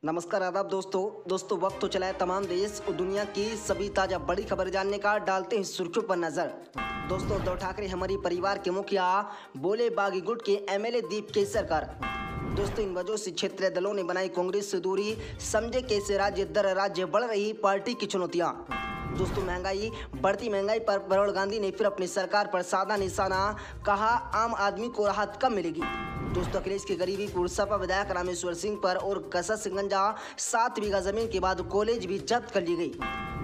नमस्कार आदाब दोस्तों वक्त तो चला है तमाम देश और दुनिया की सभी ताजा बड़ी खबर जानने का। डालते हैं सुर्खियों पर नजर। दोस्तों उद्धव ठाकरे हमारी परिवार के मुखिया, बोले बागी गुट के एमएलए दीप केसरकर। दोस्तों इन वजहों से क्षेत्रीय दलों ने बनाई कांग्रेस से दूरी, समझे कैसे राज्य दर राज्य बढ़ रही पार्टी की चुनौतियां। दोस्तों बढ़ती महंगाई पर राहुल गांधी ने फिर अपनी सरकार पर साधा निशाना, कहा आम आदमी को राहत कब मिलेगी। दोस्तों अखिलेश के गरीबीपुर सपा विधायक रामेश्वर सिंह पर और कससगंजा 7 बीघा जमीन के बाद कॉलेज भी जब्त कर ली गई।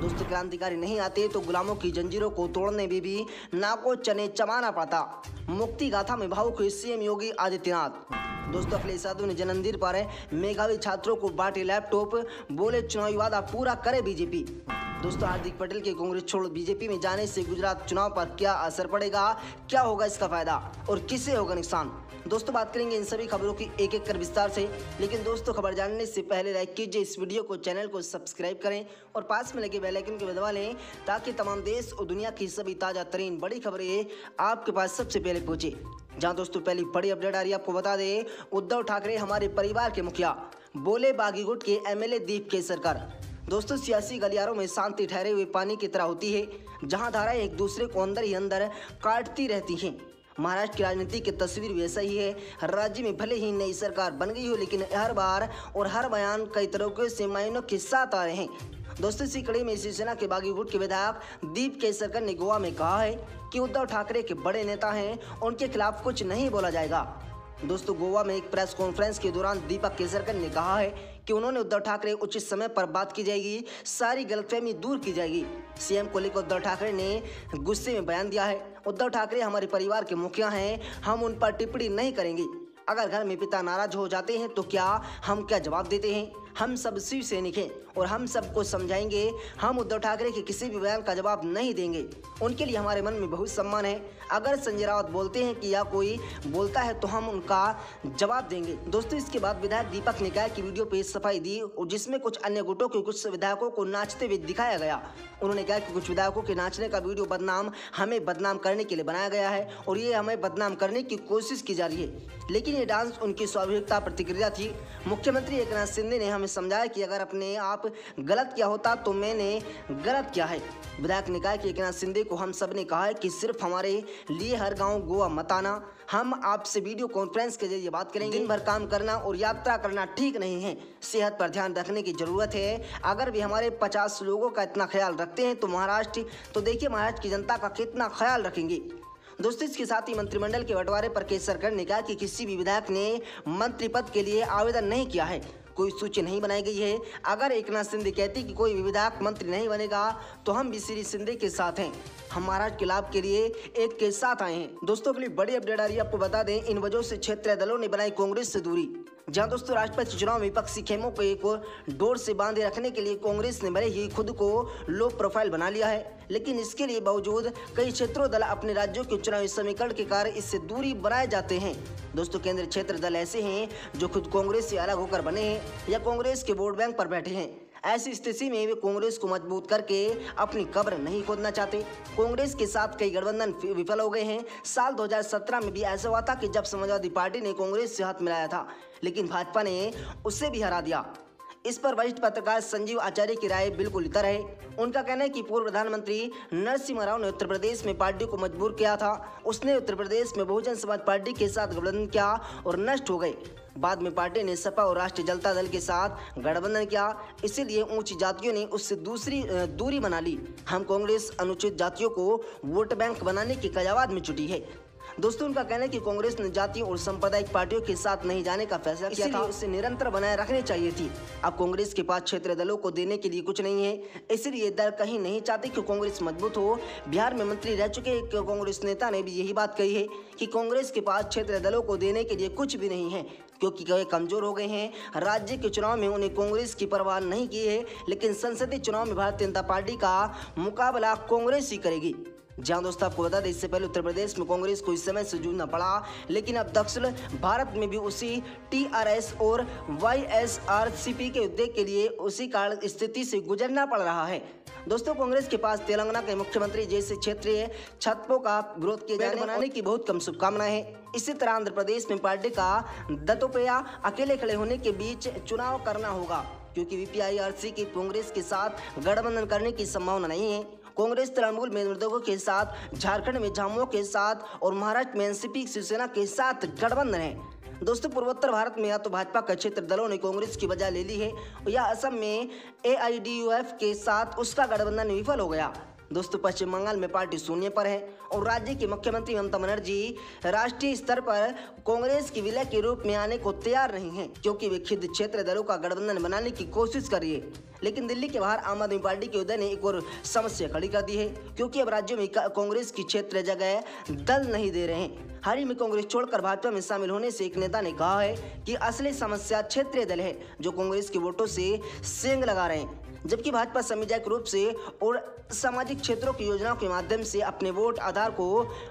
दोस्तों क्रांतिकारी नहीं आते तो गुलामों की जंजीरों को तोड़ने में भी नाको चने चबाना पड़ता, मुक्ति गाथा में भावुक हुए सीएम योगी आदित्यनाथ। दोस्तों अखिलेश यादव ने जन्मदिन पर मेधावी छात्रों को बांटे लैपटॉप, बोले चुनावी वादा पूरा करे बीजेपी। दोस्तों हार्दिक पटेल के कांग्रेस छोड़ बीजेपी में जाने से गुजरात चुनाव पर क्या असर पड़ेगा, क्या होगा इसका फायदा और किससे होगा नुकसान। दोस्तों बात करेंगे इन सभी खबरों की एक एक कर विस्तार से। लेकिन दोस्तों खबर जानने से पहले लाइक कीजिए इस वीडियो को, चैनल को सब्सक्राइब करें और पास में लगे बेल आइकन को दबा लें ताकि तमाम देश और दुनिया की सभी ताजा तरीन बड़ी खबरें आपके पास सबसे पहले पहुंचे। जहां दोस्तों पहली बड़ी अपडेट आ रही है, आपको बता दें उद्धव ठाकरे हमारे परिवार के मुखिया, बोले बागी गुट के एमएलए दीप केसरकर। दोस्तों सियासी गलियारों में शांति ठहरे हुए पानी की तरह होती है, जहां धाराएं एक दूसरे को अंदर ही अंदर काटती रहती हैं। महाराष्ट्र की राजनीति की तस्वीर वैसा ही है। राज्य में भले ही नई सरकार बन गई हो, लेकिन हर बार और हर बयान कई तरीकों से मायनों के साथ आ रहे हैं। दोस्तों इसी कड़ी में शिवसेना के बागी गुट के विधायक दीप केसरकर ने गोवा में कहा है कि उद्धव ठाकरे के बड़े नेता हैं, उनके खिलाफ कुछ नहीं बोला जाएगा। दोस्तों गोवा में एक प्रेस कॉन्फ्रेंस के दौरान दीपक केसरकर ने कहा है कि उन्होंने उद्धव ठाकरे उचित समय पर बात की जाएगी, सारी गलतफहमी दूर की जाएगी। सीएम को लेकर उद्धव ठाकरे ने गुस्से में बयान दिया है, उद्धव ठाकरे हमारे परिवार के मुखिया हैं, हम उन पर टिप्पणी नहीं करेंगे। अगर घर में पिता नाराज हो जाते हैं तो हम क्या जवाब देते हैं। हम सब शिव सैनिक हैं और हम सबको समझाएंगे। हम उद्धव ठाकरे के किसी भी बयान का जवाब नहीं देंगे, उनके लिए हमारे मन में बहुत सम्मान है। अगर संजय राउत बोलते हैं कि या कोई बोलता है तो हम उनका जवाब देंगे। दोस्तों इसके बाद विधायक दीपक ने कहा कि वीडियो पे सफाई दी और जिसमें कुछ अन्य गुटों के कुछ विधायकों को नाचते हुए दिखाया गया। उन्होंने कहा कि कुछ विधायकों के नाचने का वीडियो हमें बदनाम करने के लिए बनाया गया है और ये हमें बदनाम करने की कोशिश की जा रही है, लेकिन ये डांस उनकी स्वाभाविकता प्रतिक्रिया थी। मुख्यमंत्री एकनाथ शिंदे ने हमें समझाया कि अगर अपने आप गलत किया होता तो मैंने गलत किया है। विधायक ने कहा कि एकनाथ शिंदे को हम सब ने कहा है कि सिर्फ हमारे लिए हर गांव गोवा मत आना, हम आपसे वीडियो कॉन्फ्रेंस के जरिए बात करेंगे। दिन भर काम करना और यात्रा करना ठीक नहीं है, सेहत पर ध्यान रखने की जरूरत है। अगर भी हमारे 50 लोगों का इतना ख्याल रखते हैं तो देखिए महाराष्ट्र की जनता का कितना ख्याल रखेंगे। दोस्तों इसके साथ ही मंत्रिमंडल के बंटवारे पर केसरकर ने कहा कि किसी भी विधायक ने मंत्री पद के लिए आवेदन नहीं किया है, कोई सूची नहीं बनाई गई है। अगर एकनाथ शिंदे कहते कि कोई विधायक मंत्री नहीं बनेगा तो हम भी श्री शिंदे के साथ हैं, हम महाराष्ट्र के लाभ के लिए एक के साथ आए हैं। दोस्तों के लिए बड़ी अपडेट आ रही है, आपको बता दें इन वजहों से क्षेत्रीय दलों ने बनाई कांग्रेस से दूरी। जहां दोस्तों राष्ट्रपति चुनाव में विपक्षी खेमों को एक डोर से बांधे रखने के लिए कांग्रेस ने भले ही खुद को लो प्रोफाइल बना लिया है, लेकिन इसके लिए बावजूद कई क्षेत्रों दल अपने राज्यों के चुनावी समीकरण के कारण इससे दूरी बनाए जाते हैं। दोस्तों केंद्रीय क्षेत्र दल ऐसे हैं जो खुद कांग्रेस से अलग होकर बने हैं या कांग्रेस के वोट बैंक पर बैठे हैं। ऐसी स्थिति में वे कांग्रेस को मजबूत करके अपनी कब्र नहीं खोदना चाहते। कांग्रेस के साथ कई गठबंधन विफल हो गए हैं। साल 2017 में भी ऐसा हुआ था कि जब समाजवादी पार्टी ने कांग्रेस से हाथ मिलाया था, लेकिन भाजपा ने उससे भी हरा दिया। इस पर वरिष्ठ पत्रकार संजीव आचार्य की राय बिल्कुल इतर है। उनका कहना है कि पूर्व प्रधानमंत्री नरसिम्हा राव ने उत्तर प्रदेश में पार्टी को मजबूर किया था। उसने उत्तर प्रदेश में बहुजन समाज पार्टी के साथ गठबंधन किया और नष्ट हो गए। बाद में पार्टी ने सपा और राष्ट्रीय जनता दल के साथ गठबंधन किया, इसीलिए ऊंची जातियों ने उससे दूरी बना ली। हम कांग्रेस अनुसूचित जातियों को वोट बैंक बनाने की कयावत में जुटी है। दोस्तों उनका कहना है कि कांग्रेस ने जातियों और सांप्रदायिक पार्टियों के साथ नहीं जाने का फैसला किया था, उसे निरंतर बनाए रखनी चाहिए थी। अब कांग्रेस के पास क्षेत्रीय दलों को देने के लिए कुछ नहीं है, इसलिए दल कहीं नहीं चाहते कि कांग्रेस मजबूत हो। बिहार में मंत्री रह चुके एक कांग्रेस नेता ने भी यही बात कही है कि कांग्रेस के पास क्षेत्रीय दलों को देने के लिए कुछ भी नहीं है, क्योंकि वे कमजोर हो गए हैं। राज्य के चुनाव में उन्हें कांग्रेस की परवाह नहीं की है, लेकिन संसदीय चुनाव में भारतीय जनता पार्टी का मुकाबला कांग्रेस ही करेगी। जहां दोस्तों आपको बता दें इससे पहले उत्तर प्रदेश में कांग्रेस को इस समय से जूझना पड़ा, लेकिन अब दक्षिण भारत में भी उसी टीआरएस और वाईएसआरसीपी के उद्देश्य के लिए उसी कारण स्थिति से गुजरना पड़ रहा है। दोस्तों कांग्रेस के पास तेलंगाना के मुख्यमंत्री जैसे क्षेत्रीय छत्तों का विरोध किए जाने बनाने की बहुत कम शुभकामनाएं हैं। इसी तरह आंध्र प्रदेश में पार्टी का दत्तोपेया अकेले खड़े होने के बीच चुनाव करना होगा, क्योंकि वीपीआईआरसी की कांग्रेस के साथ गठबंधन करने की संभावना नहीं है। कांग्रेस तृणमूल में निर्दलीयों के साथ, झारखंड में झामुमो के साथ और महाराष्ट्र में एनसीपी शिवसेना के साथ गठबंधन है। दोस्तों पूर्वोत्तर भारत में या तो भाजपा का क्षेत्र दलों ने कांग्रेस की बजाय ले ली है या असम में एआईडीयूएफ के साथ उसका गठबंधन विफल हो गया। दोस्तों पश्चिम बंगाल में पार्टी शून्य पर है और राज्य की मुख्यमंत्री ममता बनर्जी राष्ट्रीय स्तर पर कांग्रेस की विलय के रूप में आने को तैयार नहीं है, क्योंकि वे खुद क्षेत्र दलों का गठबंधन बनाने की कोशिश कर रही है। लेकिन दिल्ली के बाहर आम आदमी पार्टी के उदय ने एक और समस्या खड़ी कर दी है, क्योंकि अब राज्यों में कांग्रेस की क्षेत्र जगह दल नहीं दे रहे हैं। हाल ही में कांग्रेस छोड़कर भाजपा में शामिल होने से एक नेता ने कहा है कि असली समस्या क्षेत्रीय दल है, जो कांग्रेस के वोटों से सेंध लगा रहे हैं, जबकि भाजपा सामाजिक रूप से और सामाजिक क्षेत्रों की योजनाओं के माध्यम से अपने वोट आधार को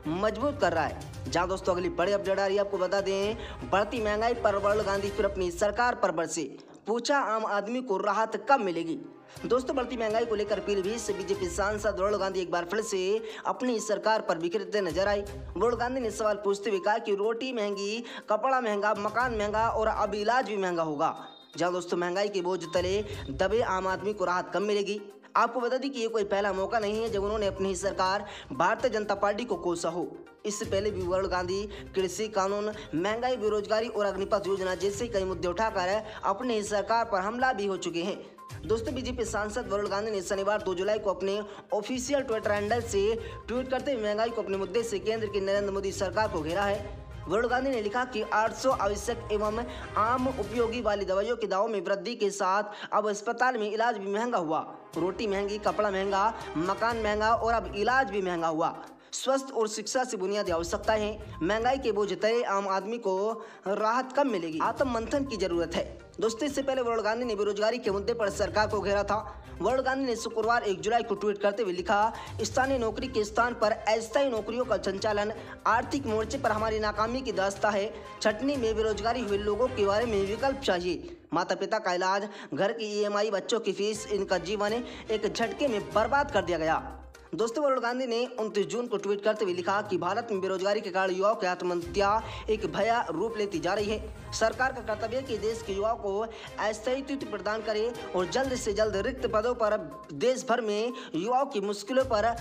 मजबूत कर रहा है। जहां दोस्तों अगली बड़ी अपडेट आ रही है, आपको बता दें बढ़ती महंगाई पर राहुल गांधी फिर अपनी सरकार पर बरसे, पूछा आम आदमी को राहत कब मिलेगी। दोस्तों बढ़ती महंगाई को लेकर पीलीभीत से बीजेपी सांसद राहुल गांधी एक बार फिर से अपनी सरकार पर बिखरते नजर आए। राहुल गांधी ने सवाल पूछते हुए कहा कि रोटी महंगी, कपड़ा महंगा, मकान महंगा और अब इलाज भी महंगा होगा। जहां दोस्तों महंगाई के बोझ तले दबे आम आदमी को राहत कब मिलेगी। आपको बता दें कि ये कोई पहला मौका नहीं है जब उन्होंने अपनी सरकार भारतीय जनता पार्टी को कोसा हो। इससे पहले भी राहुल गांधी कृषि कानून, महंगाई, बेरोजगारी और अग्निपथ योजना जैसे कई मुद्दे उठाकर अपनी सरकार पर हमला भी हो चुके हैं। दोस्तों बीजेपी सांसद राहुल गांधी ने शनिवार 2 जुलाई को अपने ऑफिशियल ट्विटर हैंडल से ट्वीट करते हुए महंगाई को अपने मुद्दे से केंद्र की नरेंद्र मोदी सरकार को घेरा है। राहुल गांधी ने लिखा कि 800 आवश्यक एवं आम उपयोगी वाली दवाइयों के दावों में वृद्धि के साथ अब अस्पताल में इलाज भी महंगा हुआ। रोटी महंगी, कपड़ा महंगा, मकान महंगा और अब इलाज भी महंगा हुआ। स्वास्थ्य और शिक्षा से बुनियादी आवश्यकताएं हैं। महंगाई के बोझ तले आम आदमी को राहत कब मिलेगी, आत्म मंथन की जरूरत है। दोस्तों इससे पहले राहुल गांधी ने बेरोजगारी के मुद्दे पर सरकार को घेरा था। राहुल गांधी ने शुक्रवार 1 जुलाई को ट्वीट करते हुए लिखा, स्थानीय नौकरी के स्थान पर अस्थायी नौकरियों का संचालन आर्थिक मोर्चे पर हमारी नाकामी की दास्ता है। छटनी में बेरोजगारी हुए लोगों के बारे में विकल्प चाहिए। माता पिता का इलाज, घर की ईएमआई, बच्चों की फीस, इनका जीवन एक झटके में बर्बाद कर दिया गया। दोस्तों राहुल गांधी ने 29 जून को ट्वीट करते हुए लिखा कि भारत में बेरोजगारी के कारण युवाओं की आत्महत्या एक भया रूप लेती जा रही है। सरकार का कर्तव्य है कि देश के युवाओं को स्थायित्व प्रदान करे और जल्द से जल्द रिक्त पदों पर देश भर में युवाओं की मुश्किलों पर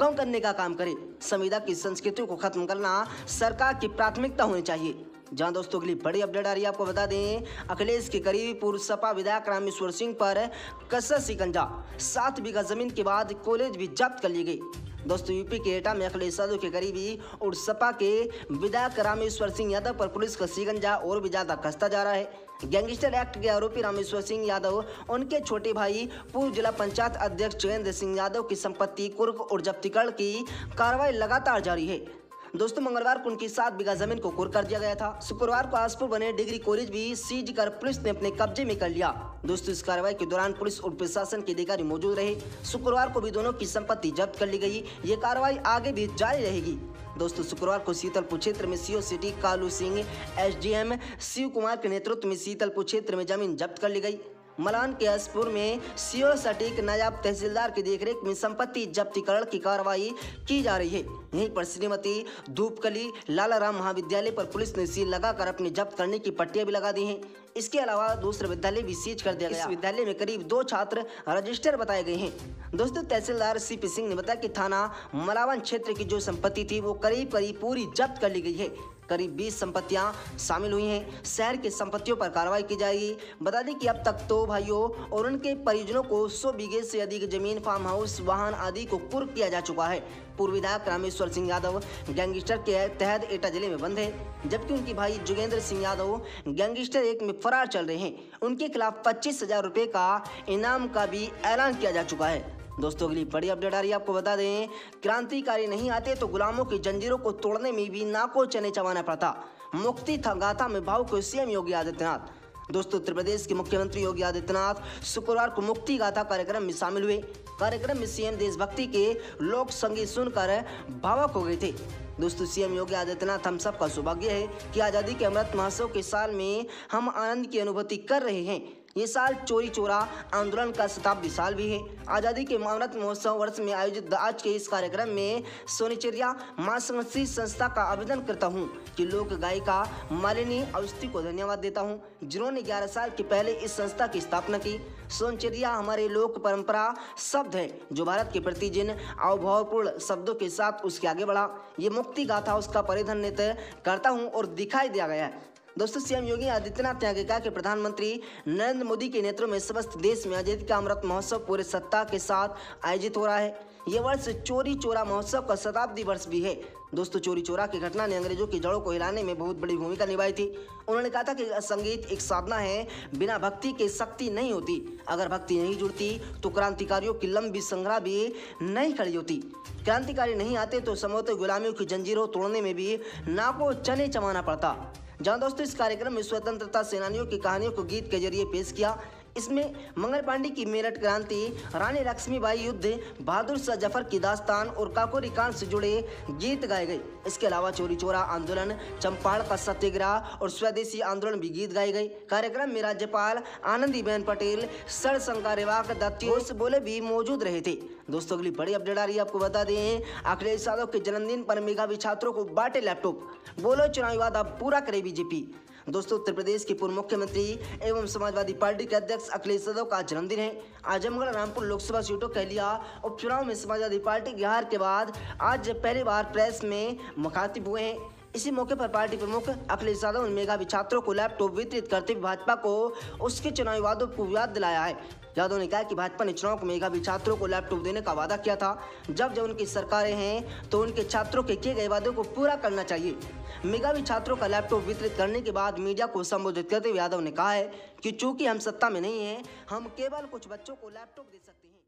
कम करने का काम करे। संविदा की संस्कृति को खत्म करना सरकार की प्राथमिकता होनी चाहिए। जहां दोस्तों अगली बड़ी अपडेट आ रही है, आपको बता दें अखिलेश के करीबी पूर्व सपा विधायक रामेश्वर सिंह पर कसा शिकंजा। 7 बीघा जमीन के बाद कॉलेज भी जब्त कर ली गई। दोस्तों यूपी के एटा में अखिलेश यादव के करीबी और सपा के विधायक रामेश्वर सिंह यादव पर पुलिस का शिकंजा और भी ज्यादा कसता जा रहा है। गैंगस्टर एक्ट के आरोपी रामेश्वर सिंह यादव, उनके छोटे भाई पूर्व जिला पंचायत अध्यक्ष जयेंद्र सिंह यादव की संपत्ति कुर्क और जब्तीकरण की कार्रवाई लगातार जारी है। दोस्तों मंगलवार को उनकी 7 बीघा जमीन को कुर्क कर दिया गया था। शुक्रवार को आसपुर बने डिग्री कॉलेज भी सीज कर पुलिस ने अपने कब्जे में कर लिया। दोस्तों इस कार्रवाई के दौरान पुलिस और प्रशासन के अधिकारी मौजूद रहे। शुक्रवार को भी दोनों की संपत्ति जब्त कर ली गई। ये कार्रवाई आगे भी जारी रहेगी। दोस्तों शुक्रवार को शीतलपुर क्षेत्र में CO city Kalu Singh, SDM Shiv Kumar के नेतृत्व में शीतलपुर क्षेत्र में जमीन जब्त कर ली गई। मलान के असपुर में सीओ सटीक नायब तहसीलदार की देखरेख में संपत्ति जब्तीकरण की कार्रवाई की जा रही है। यहीं पर श्रीमती धूपकली लालाराम महाविद्यालय पर पुलिस ने सील लगाकर अपने जब्त करने की पट्टियां भी लगा दी हैं। इसके अलावा दूसरा विद्यालय भी सीज कर दिया गया। इस विद्यालय में करीब 2 छात्र रजिस्टर बताए गए हैं। दोस्तों तहसीलदार सीपी सिंह ने बताया कि थाना मलावन क्षेत्र की जो संपत्ति थी वो करीब पूरी जब्त कर ली गई है। करीब 20 संपत्तियां शामिल हुई हैं। शहर की संपत्तियों पर कार्रवाई की जाएगी। बता दें कि अब तक तो भाइयों और उनके परिजनों को 100 बीघे से अधिक जमीन, फार्म हाउस, वाहन आदि को कुर्क किया जा चुका है। पूर्व विधायक रामेश्वर सिंह यादव गैंगस्टर के तहत एटा जिले में बंद है, जबकि उनके भाई जोगेंद्र सिंह यादव गैंगस्टर एक में फरार चल रहे हैं। उनके खिलाफ 25,000 रुपए का इनाम का भी ऐलान किया जा चुका है। दोस्तों अगली बड़ी अपडेट आ रही है, आपको बता दें क्रांतिकारी नहीं आते तो गुलामों की जंजीरों को तोड़ने में भी नाको चने चबाना पड़ता। मुक्ति था गाथा में भावुक सीएम योगी आदित्यनाथ। दोस्तों उत्तर प्रदेश के मुख्यमंत्री योगी आदित्यनाथ शुक्रवार को मुक्ति गाथा कार्यक्रम में शामिल हुए। कार्यक्रम में सीएम देशभक्ति के लोक संगीत सुनकर भावुक हो गए थे। दोस्तों सीएम योगी आदित्यनाथ, हम सबका सौभाग्य है कि आज़ादी के अमृत महोत्सव के साल में हम आनंद की अनुभूति कर रहे हैं। ये साल चोरी चोरा आंदोलन का शताब्दी साल भी है। आज़ादी के अमृत महोत्सव वर्ष में आयोजित आज के इस कार्यक्रम में सोनीचेरिया मां सरस्वती संस्था का आवेदन करता हूं कि लोक गायिका मालिनी अवस्थी को धन्यवाद देता हूं, जिन्होंने 11 साल के पहले इस संस्था की स्थापना की। सोनचेरिया हमारे लोक परंपरा शब्द है जो भारत के प्रति जिन अवभावपूर्ण शब्दों के साथ उसके आगे बढ़ा। ये मुक्ति गाथा उसका परिधन नृत्य करता हूँ और दिखाई दिया गया है। दोस्तों, सीएम योगी आदित्यनाथ ने आगे कहा कि प्रधानमंत्री नरेंद्र मोदी के नेतृत्व में समस्त देश में आजादी का अमृत महोत्सव पूरे सत्ता के साथ आयोजित हो रहा है। ये वर्ष चोरी चोरा महोत्सव का शताब्दी वर्ष भी है। दोस्तों, चोरी चोरा की घटना ने अंग्रेजों की जड़ों को हिलाने में बहुत बड़ी भूमिका निभाई थी। उन्होंने कहा था कि संगीत एक साधना है, बिना भक्ति के शक्ति नहीं होती। अगर भक्ति नहीं जुड़ती तो क्रांतिकारियों की लंबी संग्राम भी नहीं खड़ी होती। क्रांतिकारी नहीं आते तो संभवतः गुलामियों की जंजीरों तोड़ने में भी नाकों चने चमाना पड़ता। जहां दोस्तों इस कार्यक्रम में स्वतंत्रता सेनानियों की कहानियों को गीत के जरिए पेश किया। इसमें मंगल पांडे की मेरठ क्रांति, रानी लक्ष्मीबाई युद्ध, बहादुर शाह जफर की दास्तान और काकोरी कांड से जुड़े गीत गाए गए। इसके अलावा चोरी चोरा आंदोलन, चंपारण का सत्याग्रह और स्वदेशी आंदोलन भी गीत गाए गए। कार्यक्रम में राज्यपाल आनंदीबेन पटेल, सरसंघचालक दत्त बोले भी मौजूद रहे थे। दोस्तों, अगली बड़ी अपडेट आ रही है, आपको बता दें अखिलेश यादव के जन्मदिन पर मेधावी छात्रों को बांटे लैपटॉप, बोलो चुनावी वादा पूरा करे बीजेपी। दोस्तों, उत्तर प्रदेश के पूर्व मुख्यमंत्री एवं समाजवादी पार्टी के अध्यक्ष अखिलेश यादव का जन्मदिन है। आजमगढ़ रामपुर लोकसभा सीटों के लिए उपचुनाव में समाजवादी पार्टी की हार के बाद आज पहली बार प्रेस में मुखातिब हुए हैं। इसी मौके पर पार्टी प्रमुख अखिलेश यादव ने मेधावी छात्रों को लैपटॉप वितरित करते हुए भाजपा को उसके चुनावी वादों को याद दिलाया है। यादव ने कहा कि भाजपा ने चुनाव को मेधावी छात्रों को लैपटॉप देने का वादा किया था। जब उनकी सरकारें हैं तो उनके छात्रों के किए गए वादों को पूरा करना चाहिए। मेधावी छात्रों का लैपटॉप वितरित करने के बाद मीडिया को संबोधित करते हुए यादव ने कहा है कि चूंकि हम सत्ता में नहीं हैं, हम केवल कुछ बच्चों को लैपटॉप दे सकते हैं।